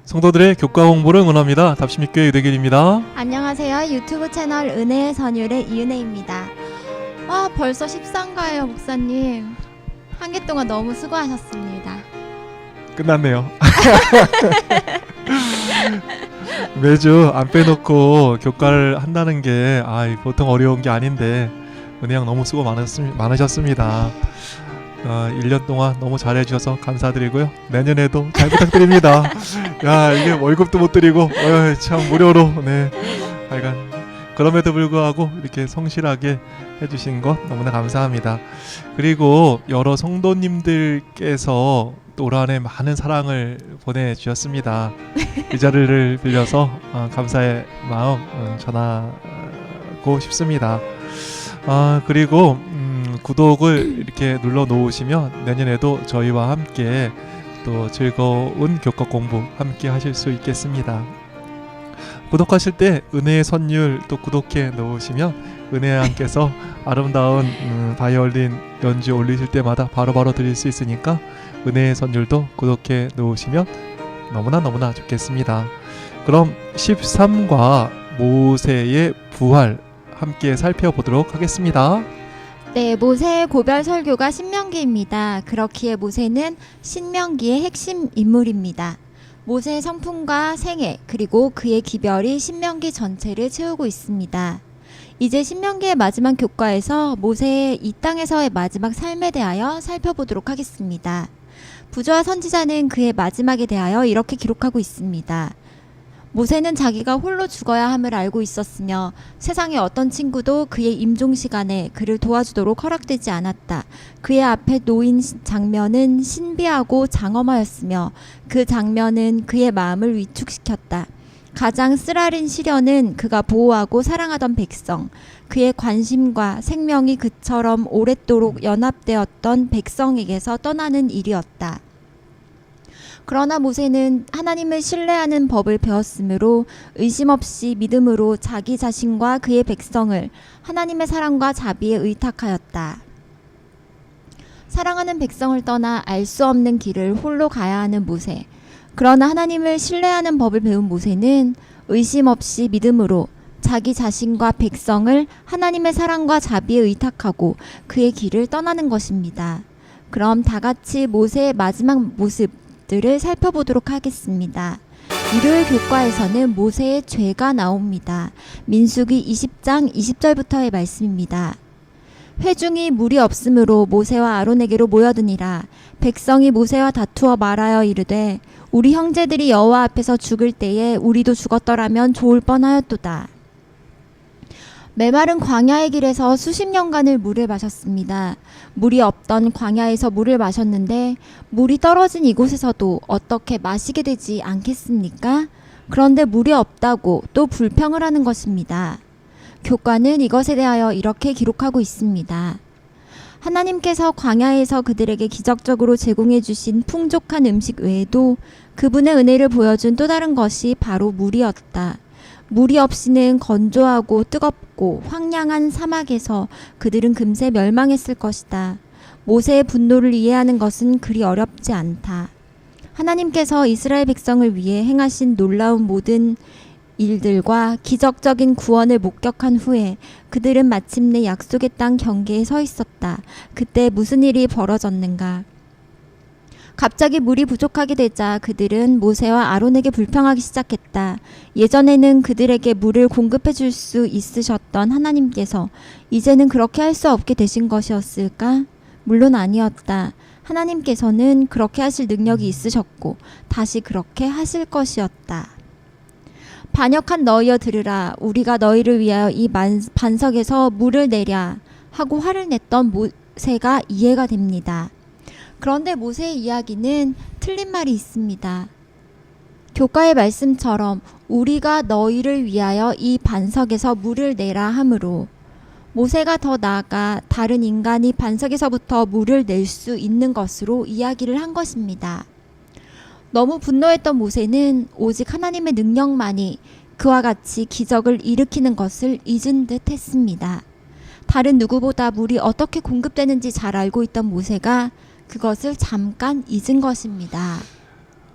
성도들의 교과 공부를 응원합니다. 답심교회 유대길입니다. 안녕하세요. 유튜브 채널 은혜의 선율의 이은혜입니다. 벌써 14인가요, 목사님? 한 개 동안 너무 수고하셨습니다. 끝났네요. 매주 안 빼놓고 교과를 한다는 게 보통 어려운 게 아닌데 은혜양 너무 수고 많으셨습니다. 1년 동안 너무 잘해주셔서 감사드리고요. 내년에도 잘 부탁드립니다. 이게 월급도 못 드리고 참 무료로 하여간 그럼에도 불구하고 이렇게 성실하게 해주신 것 너무나 감사합니다. 그리고 여러 성도님들께서 또 올 한해 많은 사랑을 보내주셨습니다. 이 자리를 빌려서 감사의 마음 전하고 싶습니다. 그리고 구독을 이렇게 눌러 놓으시면 내년에도 저희와 함께 또 즐거운 교과 공부 함께 하실 수 있겠습니다. 구독하실 때 은혜의 선율 또 구독해 놓으시면 은혜양께서 아름다운 바이올린 연주 올리실 때마다 바로바로 드릴 수 있으니까 은혜의 선율도 구독해 놓으시면 너무나 좋겠습니다. 그럼 13과 모세의 부활 함께 살펴보도록 하겠습니다. 네, 모세의 고별 설교가 신명기입니다. 그렇기에 모세는 신명기의 핵심 인물입니다. 모세의 성품과 생애 그리고 그의 기별이 신명기 전체를 채우고 있습니다. 이제 신명기의 마지막 교과에서 모세의 이 땅에서의 마지막 삶에 대하여 살펴보도록 하겠습니다. 부조와 선지자는 그의 마지막에 대하여 이렇게 기록하고 있습니다. 모세는 자기가 홀로 죽어야 함을 알고 있었으며 세상의 어떤 친구도 그의 임종 시간에 그를 도와주도록 허락되지 않았다. 그의 앞에 놓인 장면은 신비하고 장엄하였으며 그 장면은 그의 마음을 위축시켰다. 가장 쓰라린 시련은 그가 보호하고 사랑하던 백성, 그의 관심과 생명이 그처럼 오랫도록 연합되었던 백성에게서 떠나는 일이었다. 그러나 모세는 하나님을 신뢰하는 법을 배웠으므로 의심 없이 믿음으로 자기 자신과 그의 백성을 하나님의 사랑과 자비에 의탁하였다. 사랑하는 백성을 떠나 알 수 없는 길을 홀로 가야 하는 모세. 그러나 하나님을 신뢰하는 법을 배운 모세는 의심 없이 믿음으로 자기 자신과 백성을 하나님의 사랑과 자비에 의탁하고 그의 길을 떠나는 것입니다. 그럼 다 같이 모세의 마지막 모습들을 살펴보도록 하겠습니다. 일요일 교과에서는 모세의 죄가 나옵니다. 민수기 20장 20절부터의 말씀입니다. 회중이 물이 없으므로 모세와 아론에게로 모여드니라. 백성이 모세와 다투어 말하여 이르되 우리 형제들이 여호와 앞에서 죽을 때에 우리도 죽었더라면 좋을 뻔하였도다. 메마른 광야의 길에서 수십 년간을 물을 마셨습니다. 물이 없던 광야에서 물을 마셨는데 물이 떨어진 이곳에서도 어떻게 마시게 되지 않겠습니까? 그런데 물이 없다고 또 불평을 하는 것입니다. 교과는 이것에 대하여 이렇게 기록하고 있습니다. 하나님께서 광야에서 그들에게 기적적으로 제공해 주신 풍족한 음식 외에도 그분의 은혜를 보여준 또 다른 것이 바로 물이었다. 물이 없이는 건조하고 뜨겁고 황량한 사막에서 그들은 금세 멸망했을 것이다. 모세의 분노를 이해하는 것은 그리 어렵지 않다. 하나님께서 이스라엘 백성을 위해 행하신 놀라운 모든 일들과 기적적인 구원을 목격한 후에 그들은 마침내 약속의 땅 경계에 서 있었다. 그때 무슨 일이 벌어졌는가? 갑자기 물이 부족하게 되자 그들은 모세와 아론에게 불평하기 시작했다. 예전에는 그들에게 물을 공급해 줄 수 있으셨던 하나님께서 이제는 그렇게 할 수 없게 되신 것이었을까? 물론 아니었다. 하나님께서는 그렇게 하실 능력이 있으셨고 다시 그렇게 하실 것이었다. 반역한 너희여 들으라. 우리가 너희를 위하여 이 반석에서 물을 내랴 하고 화를 냈던 모세가 이해가 됩니다. 그런데 모세의 이야기는 틀린 말이 있습니다. 교과의 말씀처럼 우리가 너희를 위하여 이 반석에서 물을 내라 하므로 모세가 더 나아가 다른 인간이 반석에서부터 물을 낼 수 있는 것으로 이야기를 한 것입니다. 너무 분노했던 모세는 오직 하나님의 능력만이 그와 같이 기적을 일으키는 것을 잊은 듯 했습니다. 다른 누구보다 물이 어떻게 공급되는지 잘 알고 있던 모세가 그것을 잠깐 잊은 것입니다.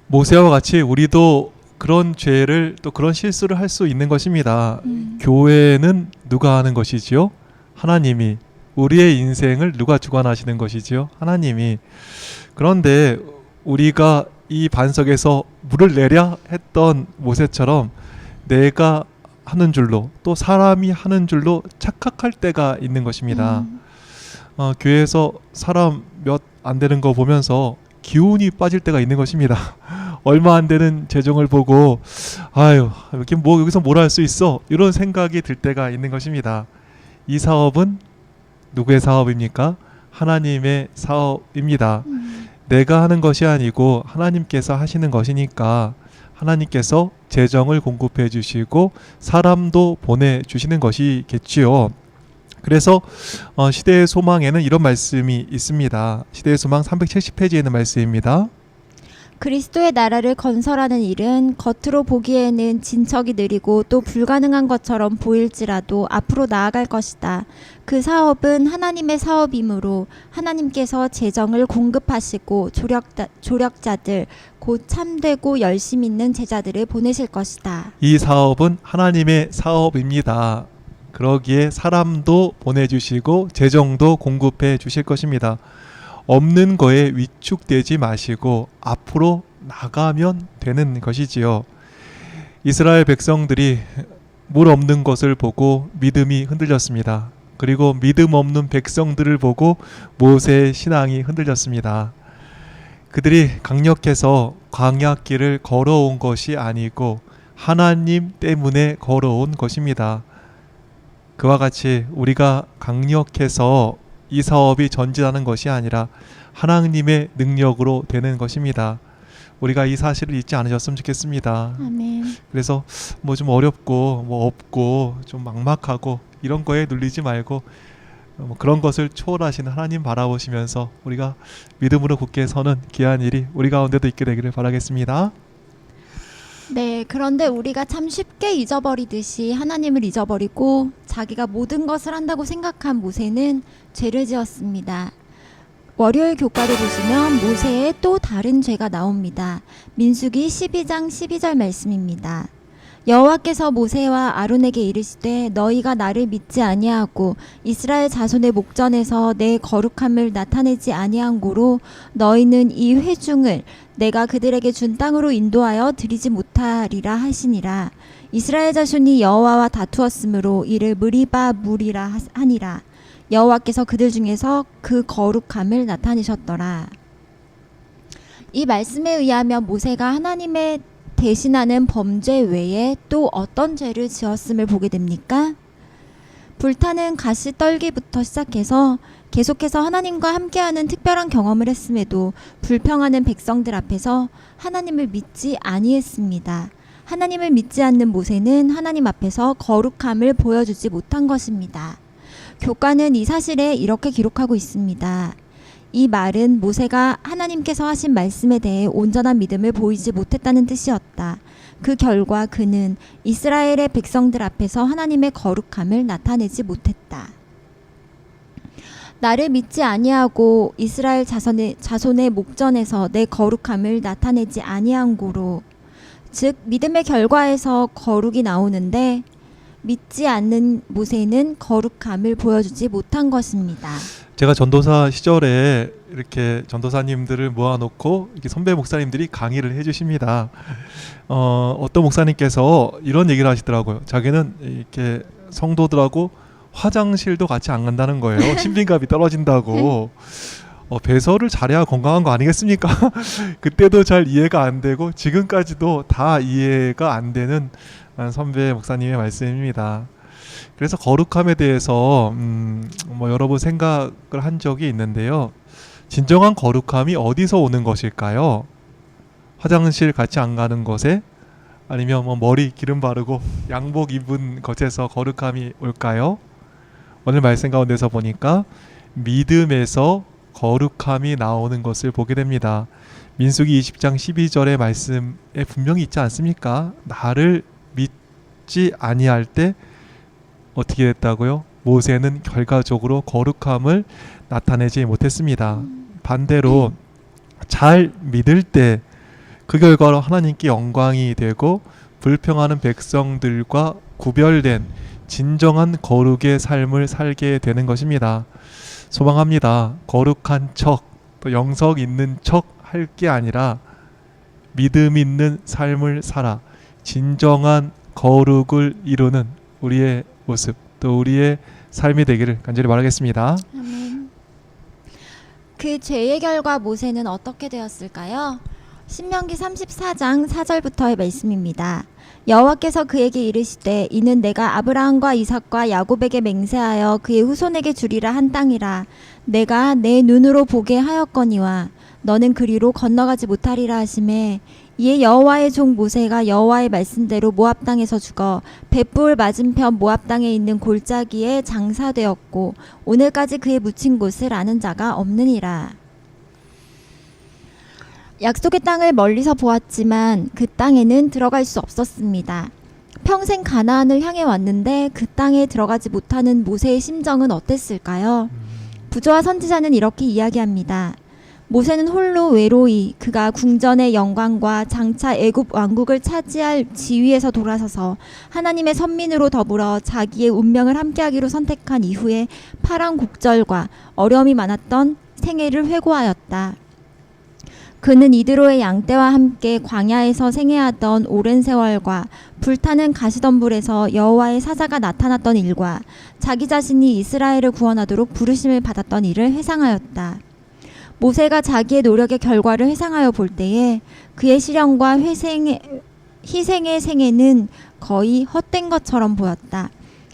모세와 같이 우리도 그런 죄를 또 그런 실수를 할 수 있는 것입니다. 교회는 누가 하는 것이지요? 하나님이. 우리의 인생을 누가 주관하시는 것이지요? 하나님이. 그런데 우리가 이 반석에서 물을 내랴 했던 모세처럼 내가 하는 줄로 또 사람이 하는 줄로 착각할 때가 있는 것입니다. 교회에서 사람 몇 안 되는 거 보면서 기운이 빠질 때가 있는 것입니다. 얼마 안 되는 재정을 보고 아유 이렇게 뭐 여기서 뭘 할 수 있어 이런 생각이 들 때가 있는 것입니다. 이 사업은 누구의 사업입니까? 하나님의 사업입니다. 내가 하는 것이 아니고 하나님께서 하시는 것이니까 하나님께서 재정을 공급해 주시고 사람도 보내주시는 것이겠지요. 그래서 시대의 소망에는 이런 말씀이 있습니다. 시대의 소망 370페이지에 있는 말씀입니다. 그리스도의 나라를 건설하는 일은 겉으로 보기에는 진척이 느리고 또 불가능한 것처럼 보일지라도 앞으로 나아갈 것이다. 그 사업은 하나님의 사업이므로 하나님께서 재정을 공급하시고 조력자들 곧 참되고 열심 있는 제자들을 보내실 것이다. 이 사업은 하나님의 사업입니다. 그러기에 사람도 보내주시고 재정도 공급해 주실 것입니다. 없는 거에 위축되지 마시고 앞으로 나가면 되는 것이지요. 이스라엘 백성들이 물 없는 것을 보고 믿음이 흔들렸습니다. 그리고 믿음 없는 백성들을 보고 모세의 신앙이 흔들렸습니다. 그들이 강력해서 광야길을 걸어온 것이 아니고 하나님 때문에 걸어온 것입니다. 그와 같이 우리가 강력해서 이 사업이 전진하는 것이 아니라 하나님의 능력으로 되는 것입니다. 우리가 이 사실을 잊지 않으셨으면 좋겠습니다. 아멘. 그래서 뭐 좀 어렵고 뭐 없고 좀 막막하고 이런 거에 눌리지 말고 뭐 그런 것을 초월하시는 하나님 바라보시면서 우리가 믿음으로 굳게 서는 귀한 일이 우리 가운데도 있게 되기를 바라겠습니다. 네, 그런데 우리가 참 쉽게 잊어버리듯이 하나님을 잊어버리고 자기가 모든 것을 한다고 생각한 모세는 죄를 지었습니다. 월요일 교과를 보시면 모세의 또 다른 죄가 나옵니다. 민수기 12장 12절 말씀입니다. 여호와께서 모세와 아론에게 이르시되 너희가 나를 믿지 아니하고 이스라엘 자손의 목전에서 내 거룩함을 나타내지 아니한 고로 너희는 이 회중을 내가 그들에게 준 땅으로 인도하여 드리지 못하리라 하시니라. 이스라엘 자손이 여호와와 다투었으므로 이를 무리바 무리라 하니라. 여호와께서 그들 중에서 그 거룩함을 나타내셨더라. 이 말씀에 의하면 모세가 하나님의 대신하는 범죄 외에 또 어떤 죄를 지었음을 보게 됩니까? 불타는 가시 떨기부터 시작해서 계속해서 하나님과 함께하는 특별한 경험을 했음에도 불평하는 백성들 앞에서 하나님을 믿지 아니했습니다. 하나님을 믿지 않는 모세는 하나님 앞에서 거룩함을 보여주지 못한 것입니다. 교과는 이 사실에 이렇게 기록하고 있습니다. 이 말은 모세가 하나님께서 하신 말씀에 대해 온전한 믿음을 보이지 못했다는 뜻이었다. 그 결과 그는 이스라엘의 백성들 앞에서 하나님의 거룩함을 나타내지 못했다. 나를 믿지 아니하고 이스라엘 자손의 목전에서 내 거룩함을 나타내지 아니한 고로, 즉 믿음의 결과에서 거룩이 나오는데 믿지 않는 모세는 거룩함을 보여주지 못한 것입니다. 제가 전도사 시절에 이렇게 전도사님들을 모아놓고 이렇게 선배 목사님들이 강의를 해주십니다. 어떤 목사님께서 이런 얘기를 하시더라고요. 자기는 이렇게 성도들하고 화장실도 같이 안 간다는 거예요. 신빙감이 떨어진다고. 배설을 잘해야 건강한 거 아니겠습니까? 그때도 잘 이해가 안 되고 지금까지도 다 이해가 안 되는 선배 목사님의 말씀입니다. 그래서 거룩함에 대해서 여러 번 생각을 한 적이 있는데요. 진정한 거룩함이 어디서 오는 것일까요? 화장실 같이 안 가는 것에, 아니면 머리 기름 바르고 양복 입은 것에서 거룩함이 올까요? 오늘 말씀 가운데서 보니까 믿음에서 거룩함이 나오는 것을 보게 됩니다. 민수기 20장 12절의 말씀에 분명히 있지 않습니까? 나를 믿지 아니할 때 어떻게 됐다고요? 모세는 결과적으로 거룩함을 나타내지 못했습니다. 반대로 잘 믿을 때 그 결과로 하나님께 영광이 되고 불평하는 백성들과 구별된 진정한 거룩의 삶을 살게 되는 것입니다. 소망합니다. 거룩한 척, 또 영석 있는 척 할 게 아니라 믿음 있는 삶을 살아 진정한 거룩을 이루는 우리의 모습, 또 우리의 삶이 되기를 간절히 바라겠습니다. 아멘. 그 죄의 결과 모세는 어떻게 되었을까요? 신명기 34장 4절부터의 말씀입니다. 여호와께서 그에게 이르시되 이는 내가 아브라함과 이삭과 야곱에게 맹세하여 그의 후손에게 주리라 한 땅이라. 내가 내 눈으로 보게 하였거니와 너는 그리로 건너가지 못하리라 하시매, 이에 여호와의 종 모세가 여호와의 말씀대로 모압 땅에서 죽어 벳불 맞은편 모압 땅에 있는 골짜기에 장사되었고 오늘까지 그의 묻힌 곳을 아는 자가 없느니라. 약속의 땅을 멀리서 보았지만 그 땅에는 들어갈 수 없었습니다. 평생 가나안을 향해 왔는데 그 땅에 들어가지 못하는 모세의 심정은 어땠을까요? 부조와 선지자는 이렇게 이야기합니다. 모세는 홀로 외로이 그가 궁전의 영광과 장차 애굽 왕국을 차지할 지위에서 돌아서서 하나님의 선민으로 더불어 자기의 운명을 함께하기로 선택한 이후에 파란 곡절과 어려움이 많았던 생애를 회고하였다. 그는 이드로의 양떼와 함께 광야에서 생애하던 오랜 세월과 불타는 가시덤불에서 여호와의 사자가 나타났던 일과 자기 자신이 이스라엘을 구원하도록 부르심을 받았던 일을 회상하였다. 모세가 자기의 노력의 결과를 회상하여 볼 때에 그의 실현과 희생의 생애는 거의 헛된 것처럼 보였다.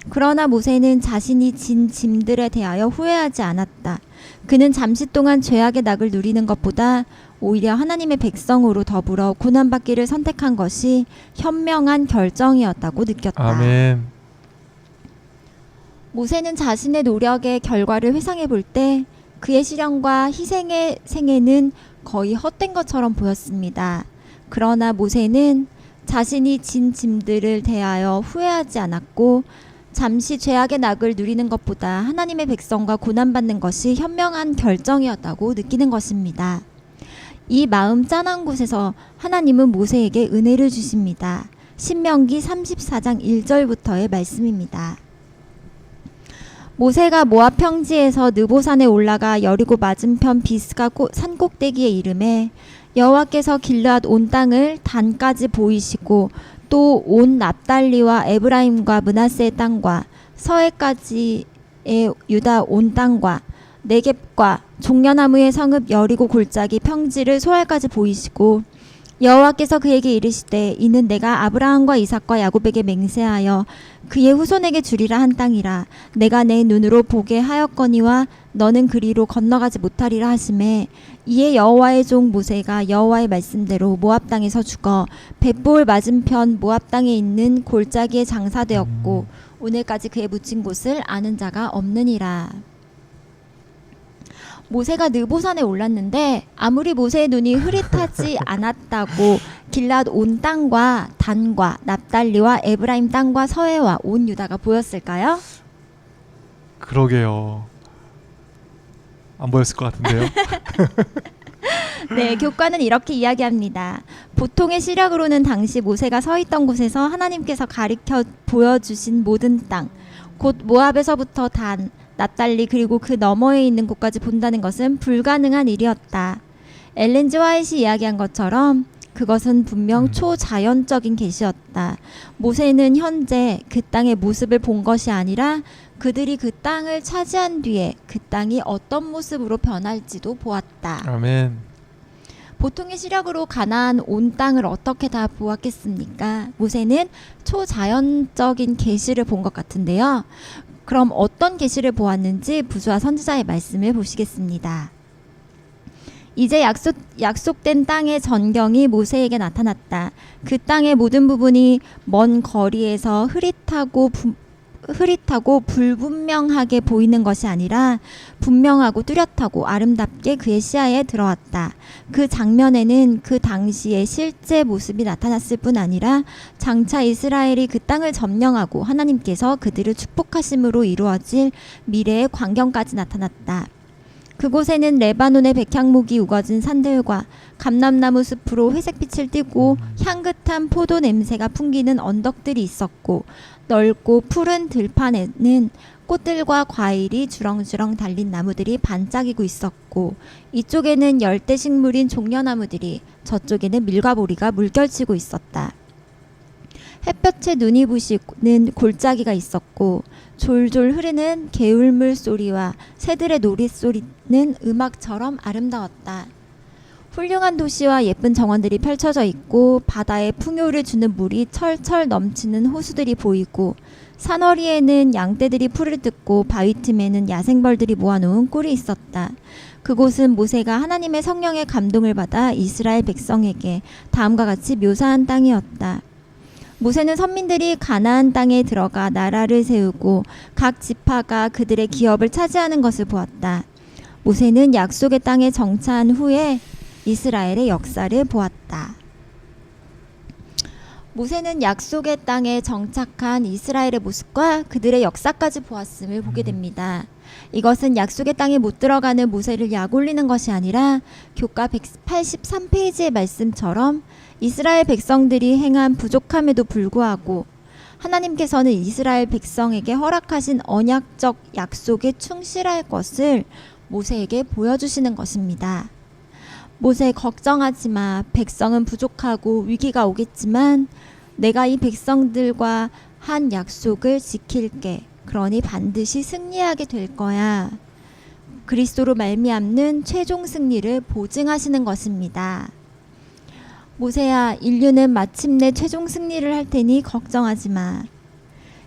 그러나 모세는 자신이 진 짐들에 대하여 후회하지 않았다. 그는 잠시 동안 죄악의 낙을 누리는 것보다 오히려 하나님의 백성으로 더불어 고난받기를 선택한 것이 현명한 결정이었다고 느꼈다. 아멘. 모세는 자신의 노력의 결과를 회상해 볼 때 그의 실현과 희생의 생애는 거의 헛된 것처럼 보였습니다. 그러나 모세는 자신이 진 짐들을 대하여 후회하지 않았고 잠시 죄악의 낙을 누리는 것보다 하나님의 백성과 고난받는 것이 현명한 결정이었다고 느끼는 것입니다. 이 마음 짠한 곳에서 하나님은 모세에게 은혜를 주십니다. 신명기 34장 1절부터의 말씀입니다. 모세가 모압 평지에서 느보산에 올라가 여리고 맞은편 비스가 산꼭대기에 이르매 여호와께서 길르앗 온 땅을 단까지 보이시고 또 온 납달리와 에브라임과 므낫세의 땅과 서해까지의 유다 온 땅과 네겝과 종려나무의 성읍 여리고 골짜기 평지를 소알까지 보이시고 여호와께서 그에게 이르시되 이는 내가 아브라함과 이삭과 야곱에게 맹세하여 그의 후손에게 주리라 한 땅이라. 내가 내 눈으로 보게 하였거니와 너는 그리로 건너가지 못하리라 하시매, 이에 여호와의 종 모세가 여호와의 말씀대로 모압 땅에서 죽어 벳볼 맞은편 모압 땅에 있는 골짜기에 장사되었고 오늘까지 그의 묻힌 곳을 아는 자가 없느니라. 모세가 느보산에 올랐는데 아무리 모세의 눈이 흐릿하지 않았다고 길앗 온 땅과 단과 납달리와 에브라임 땅과 서해와 온 유다가 보였을까요? 그러게요. 안 보였을 것 같은데요. 네, 교과는 이렇게 이야기합니다. 보통의 시력으로는 당시 모세가 서 있던 곳에서 하나님께서 가리켜 보여주신 모든 땅, 곧 모압에서부터 단, 납달리 그리고 그 너머에 있는 곳까지 본다는 것은 불가능한 일이었다. 엘렌 G. 화이트이 이야기한 것처럼 그것은 분명 초자연적인 계시였다. 모세는 현재 그 땅의 모습을 본 것이 아니라 그들이 그 땅을 차지한 뒤에 그 땅이 어떤 모습으로 변할지도 보았다. 아멘. 보통의 시력으로 가나안 온 땅을 어떻게 다 보았겠습니까? 모세는 초자연적인 계시를 본 것 같은데요. 그럼 어떤 계시를 보았는지 부조와 선지자의 말씀을 보시겠습니다. 이제 약속된 땅의 전경이 모세에게 나타났다. 그 땅의 모든 부분이 먼 거리에서 흐릿하고 불분명하게 보이는 것이 아니라 분명하고 뚜렷하고 아름답게 그의 시야에 들어왔다. 그 장면에는 그 당시의 실제 모습이 나타났을 뿐 아니라 장차 이스라엘이 그 땅을 점령하고 하나님께서 그들을 축복하심으로 이루어질 미래의 광경까지 나타났다. 그곳에는 레바논의 백향목이 우거진 산들과 감람나무 숲으로 회색빛을 띠고 향긋한 포도 냄새가 풍기는 언덕들이 있었고, 넓고 푸른 들판에는 꽃들과 과일이 주렁주렁 달린 나무들이 반짝이고 있었고, 이쪽에는 열대식물인 종려나무들이, 저쪽에는 밀가보리가 물결치고 있었다. 햇볕에 눈이 부시는 골짜기가 있었고, 졸졸 흐르는 개울물 소리와 새들의 노랫소리는 음악처럼 아름다웠다. 훌륭한 도시와 예쁜 정원들이 펼쳐져 있고, 바다에 풍요를 주는 물이 철철 넘치는 호수들이 보이고, 산허리에는 양떼들이 풀을 뜯고 바위 틈에는 야생벌들이 모아놓은 꿀이 있었다. 그곳은 모세가 하나님의 성령의 감동을 받아 이스라엘 백성에게 다음과 같이 묘사한 땅이었다. 모세는 선민들이 가나안 땅에 들어가 나라를 세우고 각 지파가 그들의 기업을 차지하는 것을 보았다. 모세는 약속의 땅에 정착한 후에 이스라엘의 역사를 보았다. 모세는 약속의 땅에 정착한 이스라엘의 모습과 그들의 역사까지 보았음을 보게 됩니다. 이것은 약속의 땅에 못 들어가는 모세를 약올리는 것이 아니라 교과 183페이지의 말씀처럼 이스라엘 백성들이 행한 부족함에도 불구하고 하나님께서는 이스라엘 백성에게 허락하신 언약적 약속에 충실할 것을 모세에게 보여주시는 것입니다. 모세, 걱정하지 마. 백성은 부족하고 위기가 오겠지만 내가 이 백성들과 한 약속을 지킬게. 그러니 반드시 승리하게 될 거야. 그리스도로 말미암는 최종 승리를 보증하시는 것입니다. 모세야, 인류는 마침내 최종 승리를 할 테니 걱정하지 마.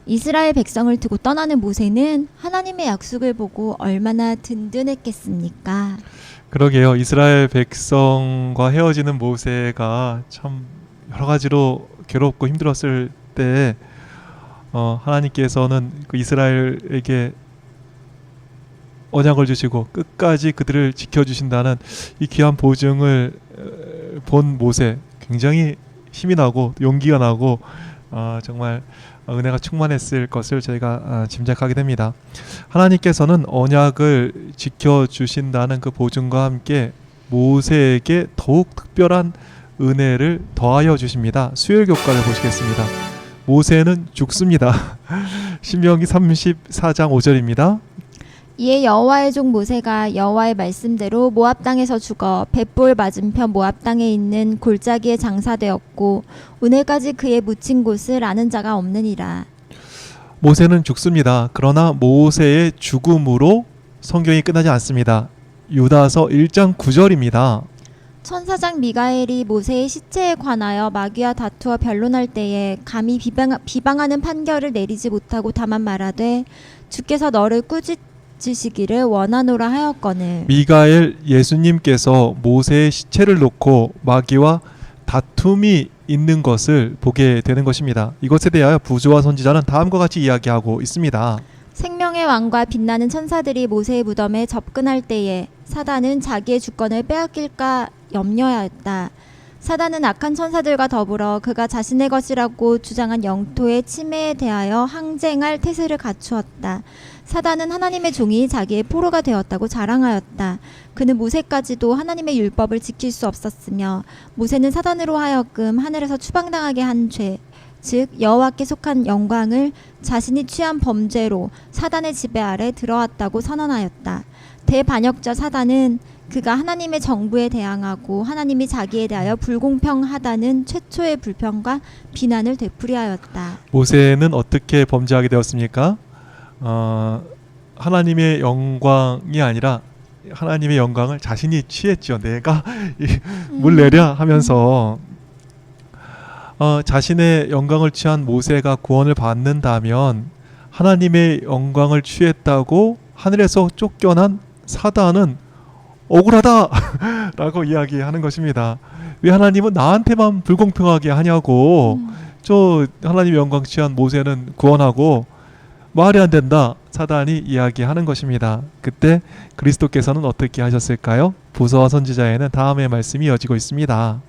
이스라엘 백성을 두고 떠나는 모세는 하나님의 약속을 보고 얼마나 든든했겠습니까? 그러게요. 이스라엘 백성과 헤어지는 모세가 참 여러 가지로 괴롭고 힘들었을 때 하나님께서는 그 이스라엘에게 언약을 주시고 끝까지 그들을 지켜주신다는 이 귀한 보증을 본 모세, 굉장히 힘이 나고 용기가 나고 정말 은혜가 충만했을 것을 저희가 짐작하게 됩니다. 하나님께서는 언약을 지켜주신다는 그 보증과 함께 모세에게 더욱 특별한 은혜를 더하여 주십니다. 수요일 교과를 보시겠습니다. 모세는 죽습니다. 신명기 34장 5절입니다. 이에 여호와의 종 모세가 여호와의 말씀대로 모압 땅에서 죽어 벳볼 맞은편 모압 땅에 있는 골짜기에 장사되었고 오늘까지 그의 묻힌 곳을 아는 자가 없느니라. 모세는 죽습니다. 그러나 모세의 죽음으로 성경이 끝나지 않습니다. 유다서 1장 9절입니다. 천사장 미가엘이 모세의 시체에 관하여 마귀와 다투어 변론할 때에 감히 비방하는 판결을 내리지 못하고 다만 말하되 주께서 너를 꾸짖으시기를 원하노라 하였거늘. 미가엘 예수님께서 모세의 시체를 놓고 마귀와 다툼이 있는 것을 보게 되는 것입니다. 이것에 대하여 부조와 선지자는 다음과 같이 이야기하고 있습니다. 생명의 왕과 빛나는 천사들이 모세의 무덤에 접근할 때에 사단은 자기의 주권을 빼앗길까 염려하였다. 사단은 악한 천사들과 더불어 그가 자신의 것이라고 주장한 영토의 침해에 대하여 항쟁할 태세를 갖추었다. 사단은 하나님의 종이 자기의 포로가 되었다고 자랑하였다. 그는 모세까지도 하나님의 율법을 지킬 수 없었으며 모세는 사단으로 하여금 하늘에서 추방당하게 한 죄, 즉 여호와께 속한 영광을 자신이 취한 범죄로 사단의 지배 아래 들어왔다고 선언하였다. 대반역자 사단은 그가 하나님의 정부에 대항하고 하나님이 자기에 대하여 불공평하다는 최초의 불평과 비난을 되풀이하였다. 모세는 어떻게 범죄하게 되었습니까? 하나님의 영광이 아니라 하나님의 영광을 자신이 취했죠. 내가 물 내랴 하면서 자신의 영광을 취한 모세가 구원을 받는다면 하나님의 영광을 취했다고 하늘에서 쫓겨난 사단은 억울하다 라고 이야기하는 것입니다. 왜 하나님은 나한테만 불공평하게 하냐고. 저 하나님의 영광 취한 모세는 구원하고 말이 안 된다 사단이 이야기하는 것입니다. 그때 그리스도께서는 어떻게 하셨을까요? 부서와 선지자에는 다음의 말씀이 이어지고 있습니다.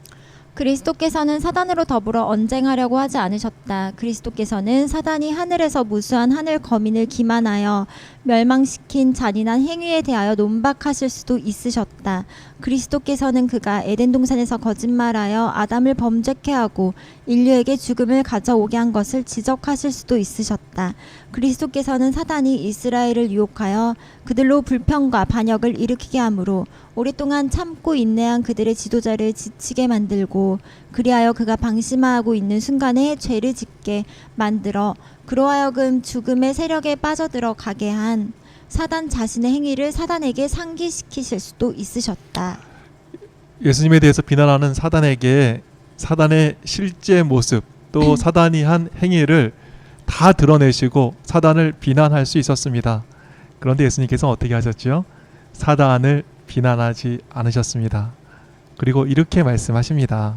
그리스도께서는 사단으로 더불어 언쟁하려고 하지 않으셨다. 그리스도께서는 사단이 하늘에서 무수한 하늘 거민을 기만하여 멸망시킨 잔인한 행위에 대하여 논박하실 수도 있으셨다. 그리스도께서는 그가 에덴 동산에서 거짓말하여 아담을 범죄케 하고 인류에게 죽음을 가져오게 한 것을 지적하실 수도 있으셨다. 그리스도께서는 사단이 이스라엘을 유혹하여 그들로 불평과 반역을 일으키게 하므로 오랫동안 참고 인내한 그들의 지도자를 지치게 만들고 그리하여 그가 방심하고 있는 순간에 죄를 짓게 만들어 그로 하여금 죽음의 세력에 빠져들어가게 한 사단 자신의 행위를 사단에게 상기시키실 수도 있으셨다. 예수님에 대해서 비난하는 사단에게 사단의 실제 모습 또 사단이 한 행위를 다 드러내시고 사단을 비난할 수 있었습니다. 그런데 예수님께서 어떻게 하셨죠? 사단을 비난하지 않으셨습니다. 그리고 이렇게 말씀하십니다.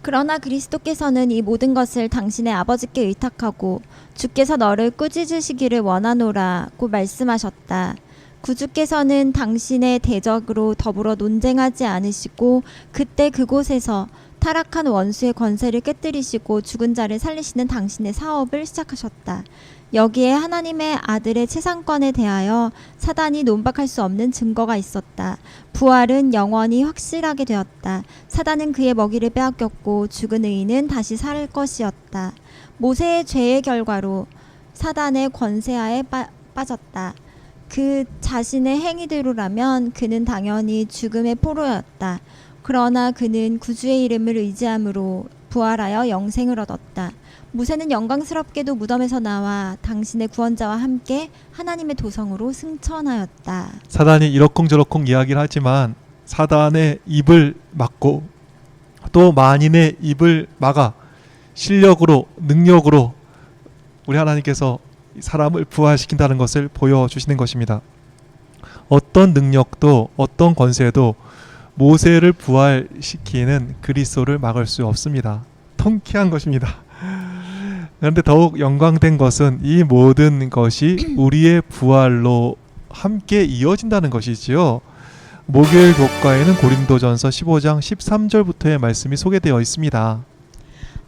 그러나 그리스도께서는 이 모든 것을 당신의 아버지께 의탁하고 주께서 너를 꾸짖으시기를 원하노라고 말씀하셨다. 구주께서는 당신의 대적으로 더불어 논쟁하지 않으시고 그때 그곳에서 타락한 원수의 권세를 깨뜨리시고 죽은 자를 살리시는 당신의 사업을 시작하셨다. 여기에 하나님의 아들의 채상권에 대하여 사단이 논박할 수 없는 증거가 있었다. 부활은 영원히 확실하게 되었다. 사단은 그의 먹이를 빼앗겼고 죽은 의인은 다시 살 것이었다. 모세의 죄의 결과로 사단의 권세하에 빠졌다. 그 자신의 행위대로라면 그는 당연히 죽음의 포로였다. 그러나 그는 구주의 이름을 의지함으로 부활하여 영생을 얻었다. 모세는 영광스럽게도 무덤에서 나와 당신의 구원자와 함께 하나님의 도성으로 승천하였다. 사단이 이러쿵저러쿵 이야기를 하지만 사단의 입을 막고 또 만인의 입을 막아 실력으로 능력으로 우리 하나님께서 사람을 부활시킨다는 것을 보여주시는 것입니다. 어떤 능력도 어떤 권세도 모세를 부활시키는 그리스도를 막을 수 없습니다. 통쾌한 것입니다. 그런데 더욱 영광된 것은 이 모든 것이 우리의 부활로 함께 이어진다는 것이지요. 목요일 교과에는 고린도전서 15장 13절부터의 말씀이 소개되어 있습니다.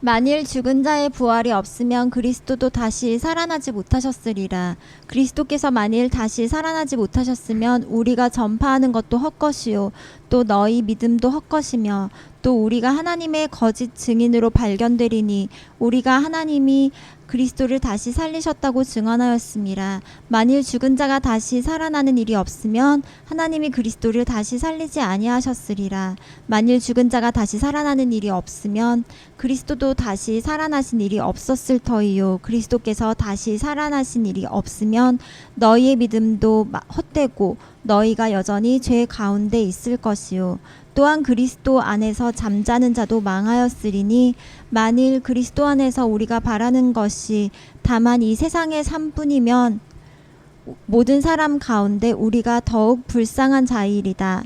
만일 죽은 자의 부활이 없으면 그리스도도 다시 살아나지 못하셨으리라. 그리스도께서 만일 다시 살아나지 못하셨으면 우리가 전파하는 것도 헛것이요 또 너희 믿음도 헛것이며 또 우리가 하나님의 거짓 증인으로 발견되리니 우리가 하나님이 그리스도를 다시 살리셨다고 증언하였음이라. 만일 죽은 자가 다시 살아나는 일이 없으면 하나님이 그리스도를 다시 살리지 아니하셨으리라. 만일 죽은 자가 다시 살아나는 일이 없으면 그리스도도 다시 살아나신 일이 없었을 터이요. 그리스도께서 다시 살아나신 일이 없으면 너희의 믿음도 헛되고 너희가 여전히 죄 가운데 있을 것이요. 또한 그리스도 안에서 잠자는 자도 망하였으리니 만일 그리스도 안에서 우리가 바라는 것이 다만 이 세상의 삶뿐이면 모든 사람 가운데 우리가 더욱 불쌍한 자이리다.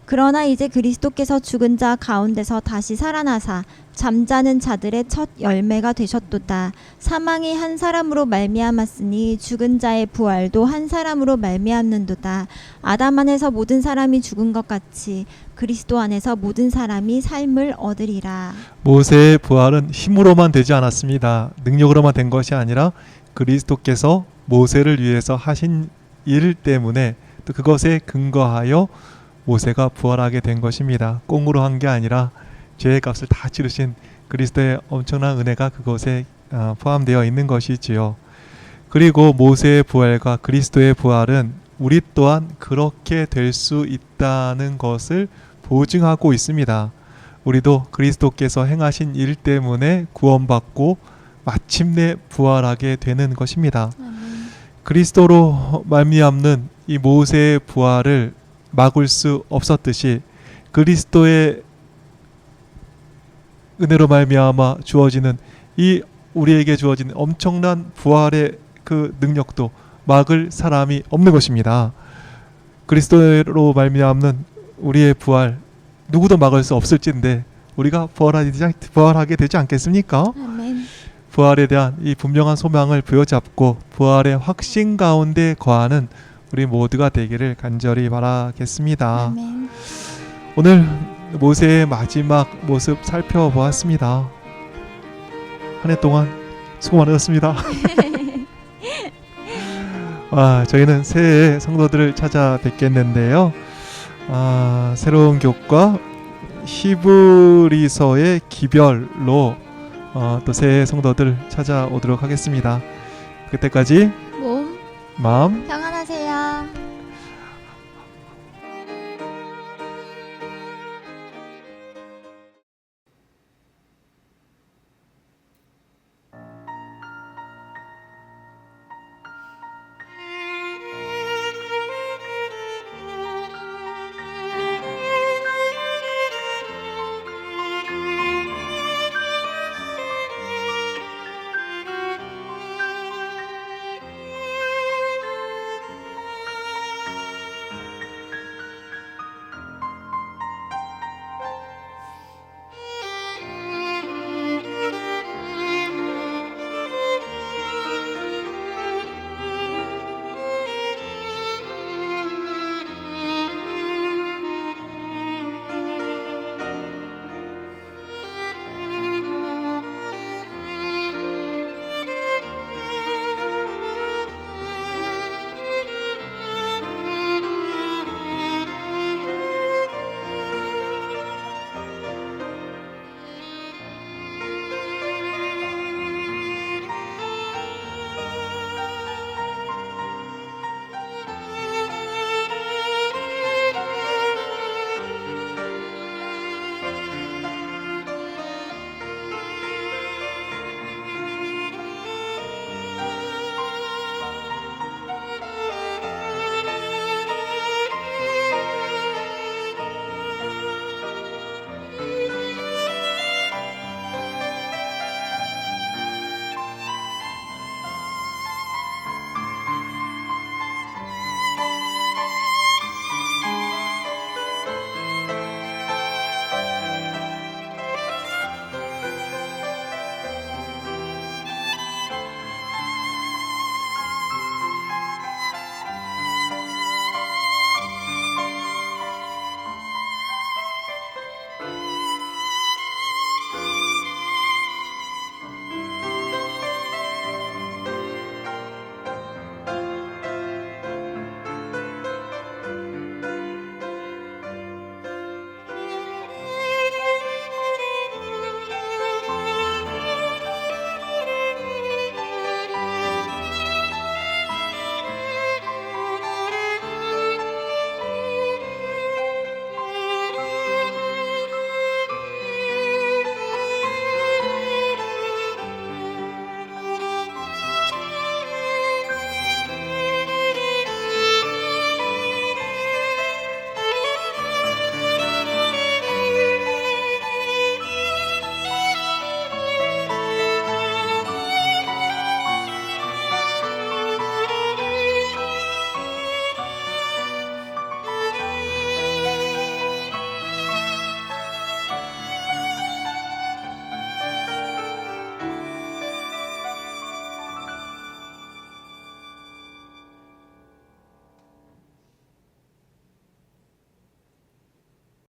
그러나 이제 그리스도께서 죽은 자 가운데서 다시 살아나사 잠자는 자들의 첫 열매가 되셨도다. 사망이 한 사람으로 말미암았으니 죽은 자의 부활도 한 사람으로 말미암는도다. 아담 안에서 모든 사람이 죽은 것 같이 그리스도 안에서 모든 사람이 삶을 얻으리라. 모세의 부활은 힘으로만 되지 않았습니다. 능력으로만 된 것이 아니라 그리스도께서 모세를 위해서 하신 일 때문에 또 그것에 근거하여 모세가 부활하게 된 것입니다. 꽁으로 한 게 아니라 죄의 값을 다 치르신 그리스도의 엄청난 은혜가 그것에 포함되어 있는 것이지요. 그리고 모세의 부활과 그리스도의 부활은 우리 또한 그렇게 될 수 있다는 것을 보증하고 있습니다. 우리도 그리스도께서 행하신 일 때문에 구원받고 마침내 부활하게 되는 것입니다. 그리스도로 말미암는 이 모세의 부활을 막을 수 없었듯이 그리스도의 은혜로 말미암아 주어지는 이 우리에게 주어지는 엄청난 부활의 그 능력도 막을 사람이 없는 것입니다. 그리스도로 말미암는 우리의 부활 누구도 막을 수 없을진데 우리가 부활하게 되지 않겠습니까? 아멘. 부활에 대한 이 분명한 소망을 부여잡고 부활의 확신 가운데 거하는 우리 모두가 되기를 간절히 바라겠습니다. 아멘. 오늘 모세의 마지막 모습 살펴보았습니다. 한 해 동안 수고 많으셨습니다. 저희는 새해 성도들을 찾아뵙겠는데요. 새로운 교과 히브리서의 기별로 또 새해 성도들 찾아오도록 하겠습니다. 그때까지 몸, 마음 평안.